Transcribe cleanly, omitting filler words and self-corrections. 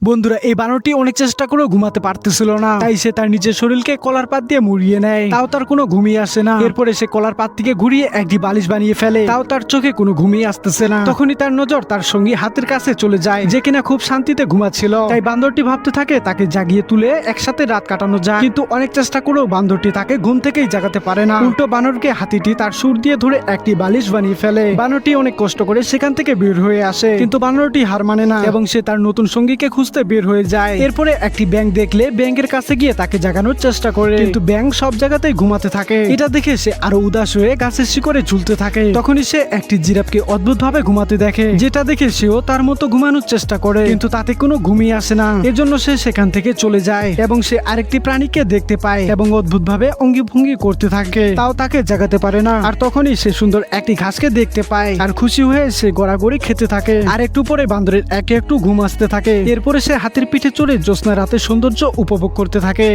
বন্ধুরা, এই বানরটি অনেক চেষ্টা করেও ঘুমাতে পারতেছিল না, তাই সে তার নিজের শরীরকে কলার পাত দিয়ে মুড়িয়ে নেয়। তাও তার কোনো ঘুমিয়ে আসে না। এরপরে সে কলার পাত থেকে ঘুরিয়ে একটি বালিশ বানিয়ে ফেলে, তাও তার চোখে কোনো ঘুমিয়ে আসতেছে না। তখনই তার নজর তার সঙ্গী হাতের কাছে চলে যায়, যে কিনা খুব শান্তিতে ঘুমাচ্ছিল। তাই বান্দরটি ভাবতে থাকে তাকে জাগিয়ে তুলে একসাথে রাত কাটানো যায়, কিন্তু অনেক চেষ্টা করেও বান্দরটি তাকে ঘুম থেকেই জাগাতে পারে না। উল্টো বানরকে হাতিটি তার সুর দিয়ে ধরে একটি বালিশ বানিয়ে ফেলে। বানরটি অনেক কষ্ট করে সেখান থেকে বের হয়ে আসে, কিন্তু বানরটি হার মানে না এবং সে তার নতুন সঙ্গীকে খুঁজতে বের হয়ে যায়। এরপরে একটি ব্যাঙ দেখলে ব্যাঙের কাছে গিয়ে তাকে জাগানোর চেষ্টা করে, কিন্তু ব্যাঙ সব জায়গাতেই ঘুমাতে থাকে। এটা দেখে সে আরো উদাস হয়ে গাছের শিকড়ে ঝুলতে থাকে। তখনই সে একটি জিরাফকে অদ্ভুত ভাবে ঘুমাতে দেখে, যেটা দেখে সেও তার মতো ঘুমানোর চেষ্টা করে, কিন্তু তাতে কোনো ঘুমিয়ে আসে না। এজন্য সে সেখান থেকে চলে যায় এবং সে আরেকটি প্রাণীকে দেখতে পায় এবং অদ্ভুত ভাবে অঙ্গি ভঙ্গি করতে থাকে, তাও তাকে জাগাতে পারে না। আর তখনই সে সুন্দর একটি ঘাসকে দেখতে পায় আর খুশি হয়ে সে গড়াগড়ি খেতে থাকে। আর একটু পরে বান্দরের একে একটু ঘুম আসতে থাকে। এরপরে সে হাতির পিঠে চড়ে জ্যোৎস্না রাতের সৌন্দর্য উপভোগ করতে থাকে।